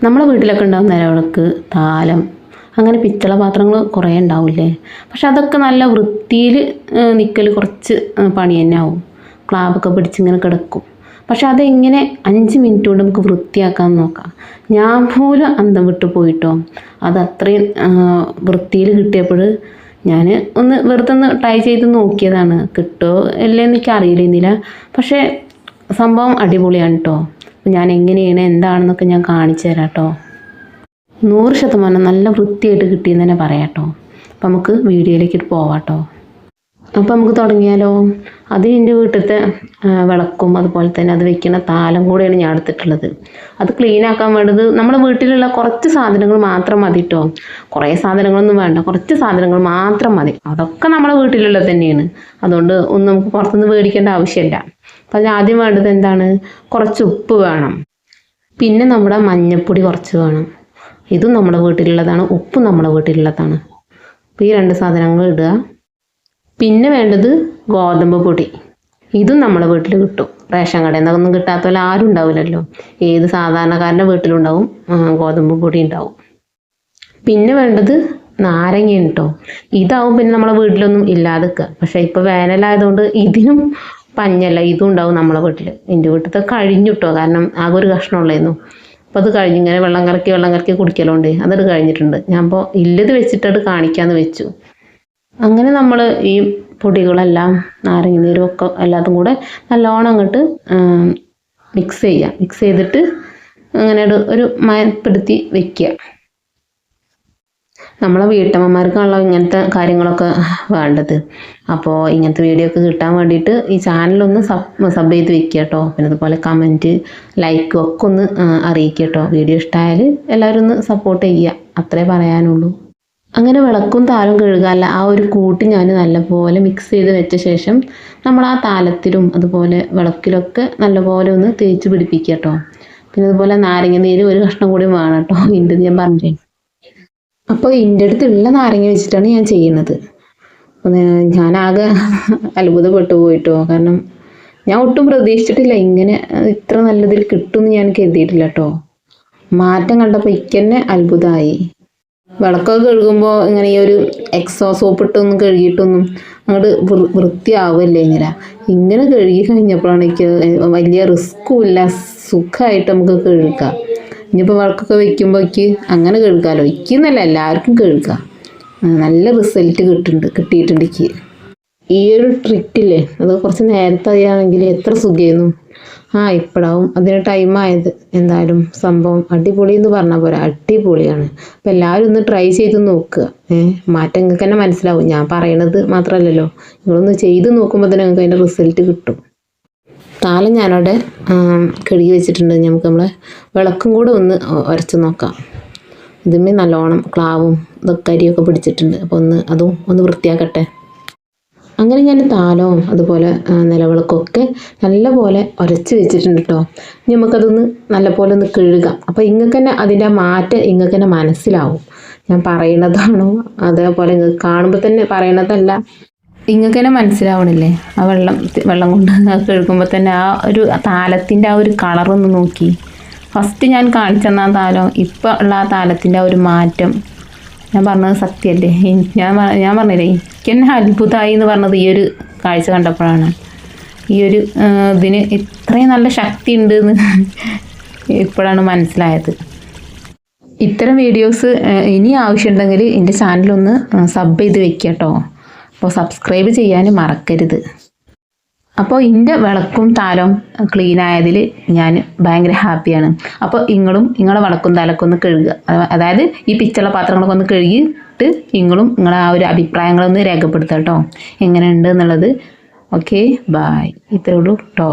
നമ്മളെ വീട്ടിലൊക്കെ ഉണ്ടാകുന്ന നിലവിളക്ക്, താലം, അങ്ങനെ പിത്തള പാത്രങ്ങൾ കുറേ ഉണ്ടാവില്ലേ. പക്ഷെ അതൊക്കെ നല്ല വൃത്തിയിൽ നിൽക്കൽ കുറച്ച് പണി തന്നെ ആവും. ക്ലാബൊക്കെ പിടിച്ചിങ്ങനെ കിടക്കും. പക്ഷെ അതെങ്ങനെ 5 മിനിറ്റ് കൊണ്ട് നമുക്ക് വൃത്തിയാക്കാമെന്ന് നോക്കാം. ഞാൻ പോലും അന്തം വിട്ട് പോയിട്ടോ. അത് അത്രയും വൃത്തിയിൽ കിട്ടിയപ്പോൾ ഞാൻ വെറുതെ ഒന്ന് ട്രൈ ചെയ്ത് നോക്കിയതാണ്. കിട്ടുമോ അല്ലേന്ന് എനിക്ക് അറിയില്ല. പക്ഷേ സംഭവം അടിപൊളിയാണ് കേട്ടോ. ഞാൻ എങ്ങനെയാണ് എന്താണെന്നൊക്കെ ഞാൻ കാണിച്ചു തരാം കേട്ടോ. 100% നല്ല വൃത്തിയായിട്ട് കിട്ടിയെന്ന് തന്നെ പറയാം കേട്ടോ. അപ്പം നമുക്ക് വീഡിയോയിലേക്ക് പോവാം കേട്ടോ. അപ്പോൾ നമുക്ക് തുടങ്ങിയാലോ. അത് എൻ്റെ വീട്ടിലത്തെ വിളക്കും അതുപോലെ തന്നെ അത് വെക്കുന്ന താലം കൂടെയാണ് ഞാൻ എടുത്തിട്ടുള്ളത്. അത് ക്ലീൻ ആക്കാൻ വേണ്ടത് നമ്മുടെ വീട്ടിലുള്ള കുറച്ച് സാധനങ്ങൾ മാത്രം മതി കേട്ടോ. കുറേ സാധനങ്ങളൊന്നും വേണ്ട, കുറച്ച് സാധനങ്ങൾ മാത്രം മതി. അതൊക്കെ നമ്മുടെ വീട്ടിലുള്ളത് തന്നെയാണ്. അതുകൊണ്ട് ഒന്നും നമുക്ക് പുറത്തുനിന്ന് മേടിക്കേണ്ട ആവശ്യമില്ല. അപ്പം അതിന് ആദ്യം വേണ്ടത് എന്താണ്? കുറച്ച് ഉപ്പ് വേണം. പിന്നെ നമ്മുടെ മഞ്ഞൾപ്പൊടി കുറച്ച് വേണം. ഇതും നമ്മുടെ വീട്ടിലുള്ളതാണ്, ഉപ്പും നമ്മുടെ വീട്ടിലുള്ളതാണ്. അപ്പോൾ ഈ 2 സാധനങ്ങൾ ഇടുക. പിന്നെ വേണ്ടത് ഗോതമ്പ് പൊടി. ഇതും നമ്മുടെ വീട്ടിൽ കിട്ടും. റേഷൻ കടയിൽ നിന്നൊന്നും കിട്ടാത്ത പോലെ ആരും ഉണ്ടാവില്ലല്ലോ. ഏത് സാധാരണക്കാരൻ്റെ വീട്ടിലുണ്ടാവും ഗോതമ്പ് പൊടി ഉണ്ടാവും. പിന്നെ വേണ്ടത് നാരങ്ങ കേട്ടോ. ഇതാവും പിന്നെ നമ്മളെ വീട്ടിലൊന്നും ഇല്ലാതെ നിൽക്കുക. പക്ഷേ ഇപ്പോൾ വേനലായതുകൊണ്ട് ഇതിനും പഞ്ഞല്ല, ഇതും ഉണ്ടാവും നമ്മളെ വീട്ടിൽ. എൻ്റെ വീട്ടിലത്തെ കഴിഞ്ഞു കേട്ടോ. കാരണം ആകെ ഒരു കഷ്ണമുള്ളായിരുന്നു. അപ്പോൾ അത് കഴിഞ്ഞ് ഇങ്ങനെ വെള്ളം കലക്കി കുടിക്കലുണ്ട്. അതത് കഴിഞ്ഞിട്ടുണ്ട്. ഞാൻ ഇപ്പോൾ ഇല്ലത് വെച്ചിട്ടത് കാണിക്കാമെന്ന് വെച്ചു. അങ്ങനെ നമ്മൾ ഈ പൊടികളെല്ലാം നാരങ്ങ നീരും ഒക്കെ എല്ലാതും കൂടെ നല്ലോണം അങ്ങോട്ട് മിക്സ് ചെയ്യുക. മിക്സ് ചെയ്തിട്ട് അങ്ങനെ ഒരു മയപ്പെടുത്തി വെക്കുക. നമ്മളെ വീട്ടമ്മമാർക്കാണല്ലോ ഇങ്ങനത്തെ കാര്യങ്ങളൊക്കെ വേണ്ടത്. അപ്പോൾ ഇങ്ങനത്തെ വീഡിയോ ഒക്കെ കിട്ടാൻ വേണ്ടിയിട്ട് ഈ ചാനലൊന്ന് സബ് ചെയ്ത് വെക്കുക കേട്ടോ. പിന്നെ അതുപോലെ കമൻറ്റ്, ലൈക്കും ഒക്കെ ഒന്ന് അറിയിക്കുക കേട്ടോ. വീഡിയോ ഇഷ്ടമായാൽ എല്ലാവരും ഒന്ന് സപ്പോർട്ട് ചെയ്യുക. അത്രേ പറയാനുള്ളൂ. അങ്ങനെ വിളക്കും താലവും കഴുകാല്ല ആ ഒരു കൂട്ടി ഞാൻ നല്ലപോലെ മിക്സ് ചെയ്ത് വെച്ച ശേഷം നമ്മൾ ആ താലത്തിലും അതുപോലെ വിളക്കിലൊക്കെ നല്ലപോലെ ഒന്ന് തേച്ച് പിടിപ്പിക്കുക കേട്ടോ. പിന്നെ അതുപോലെ നാരങ്ങ നീര് ഒരു കഷ്ണം കൂടി വേണം കേട്ടോ. ഇതിൻ്റെ ഞാൻ പറഞ്ഞേ. അപ്പോൾ ഇതിൻ്റെ അടുത്തുള്ള നാരങ്ങ വെച്ചിട്ടാണ് ഞാൻ ചെയ്യുന്നത്. ഞാനാകെ അത്ഭുതപ്പെട്ടു പോയിട്ടോ. കാരണം ഞാൻ ഒട്ടും പ്രതീക്ഷിച്ചിട്ടില്ല ഇങ്ങനെ ഇത്ര നല്ലതിൽ കിട്ടുമെന്ന് ഞാൻ കരുതിയിട്ടില്ല കേട്ടോ. മാറ്റം കണ്ടപ്പോൾ ഇക്കന്നെ അത്ഭുതമായി. വിളക്കൊക്കെ കഴുകുമ്പോൾ ഇങ്ങനെ ഈ ഒരു എക്സോ സോപ്പ് ഇട്ടൊന്നും കഴുകിയിട്ടൊന്നും അങ്ങോട്ട് വൃത്തിയാവില്ലേ. ഇങ്ങനെ കഴുകി കഴിഞ്ഞപ്പോഴാണ് എനിക്ക് വലിയ റിസ്ക്കും ഇല്ല, സുഖമായിട്ട് നമുക്ക് കഴുകാം. ഇനിയിപ്പോൾ വിളക്കൊക്കെ വെക്കുമ്പോഴേക്ക് അങ്ങനെ കഴുകാമല്ലോ. ഇക്കെന്നല്ല എല്ലാവർക്കും കഴുകാം. നല്ല റിസൾട്ട് കിട്ടിയിട്ടുണ്ട് എനിക്ക്. ഈ ഒരു ട്രിക്കില്ലേ അത് കുറച്ച് നേരത്തെ ആണെങ്കിൽ എത്ര സുഖമായിരുന്നു. ഇപ്പോഴാവും അതിന് ടൈമായത്. എന്തായാലും സംഭവം അടിപൊളി എന്ന് പറഞ്ഞാൽ പോരാ, അടിപൊളിയാണ്. അപ്പം എല്ലാവരും ഒന്ന് ട്രൈ ചെയ്ത് നോക്കുക. മാറ്റം നിങ്ങൾക്ക് തന്നെ മനസ്സിലാവും. ഞാൻ പറയണത് മാത്രമല്ലല്ലോ, നിങ്ങളൊന്ന് ചെയ്ത് നോക്കുമ്പോൾ തന്നെ നിങ്ങൾക്ക് അതിൻ്റെ റിസൾട്ട് കിട്ടും. താലം ഞാനവിടെ കഴുകി വെച്ചിട്ടുണ്ട്. നമുക്ക് നമ്മളെ വിളക്കും കൂടെ ഒന്ന് ഉരച്ച് നോക്കാം. ഇതിന്മേൽ നല്ലോണം ക്ലാവും ഇതൊക്കെ അരിയൊക്കെ പിടിച്ചിട്ടുണ്ട്. അപ്പോൾ അതും ഒന്ന് വൃത്തിയാക്കട്ടെ. അങ്ങനെ ഞാൻ താലവും അതുപോലെ നിലവിളക്കൊക്കെ നല്ലപോലെ ഉരച്ച് വെച്ചിട്ടുണ്ട് കേട്ടോ. ഇനി നമുക്കതൊന്ന് നല്ലപോലെ ഒന്ന് കഴുകാം. അപ്പോൾ ഇങ്ങൾക്ക് തന്നെ അതിൻ്റെ മാറ്റം ഇങ്ങൾക്ക് തന്നെ മനസ്സിലാവും. ഞാൻ പറയണതാണോ അതേപോലെ നിങ്ങൾക്ക് കാണുമ്പോൾ തന്നെ പറയണതല്ല, ഇങ്ങൾക്ക് തന്നെ മനസ്സിലാവണില്ലേ. ആ വെള്ളം കൊണ്ട് കഴുകുമ്പോൾ തന്നെ ആ ഒരു താലത്തിൻ്റെ ആ ഒരു കളറൊന്ന് നോക്കി. ഫസ്റ്റ് ഞാൻ കാണിച്ചെന്ന താലം ഇപ്പോൾ ഉള്ള ആ താലത്തിൻ്റെ ആ ഒരു മാറ്റം ഞാൻ പറഞ്ഞത് സത്യമല്ലേ. ഞാൻ പറഞ്ഞില്ലേ എനിക്കെന്നെ അത്ഭുതമായി എന്ന് പറഞ്ഞത് ഈ ഒരു കാഴ്ച കണ്ടപ്പോഴാണ്. ഈ ഒരു ഇതിന് ഇത്രയും നല്ല ശക്തി ഉണ്ട് എന്ന് ഇപ്പോഴാണ് മനസ്സിലായത്. ഇത്തരം വീഡിയോസ് ഇനി ആവശ്യമുണ്ടെങ്കിൽ എൻ്റെ ചാനലൊന്ന് സബ് ചെയ്ത് വെക്കുക കേട്ടോ. അപ്പോൾ സബ്സ്ക്രൈബ് ചെയ്യാൻ മറക്കരുത്. അപ്പോൾ എൻ്റെ വിളക്കും താലവും ക്ലീൻ ആയതിൽ ഞാൻ ഭയങ്കര ഹാപ്പിയാണ്. അപ്പോൾ നിങ്ങളെ വിളക്കും താലൊക്കെ ഒന്ന് കഴുകുക. അതായത് ഈ പിച്ചള പാത്രങ്ങളൊക്കെ ഒന്ന് കഴുകിയിട്ട് നിങ്ങളെ ആ ഒരു അഭിപ്രായങ്ങളൊന്ന് രേഖപ്പെടുത്തുക കേട്ടോ, എങ്ങനെയുണ്ട് എന്നുള്ളത്. Okay, bye. ഇത്രേ ഉള്ളൂ കേട്ടോ.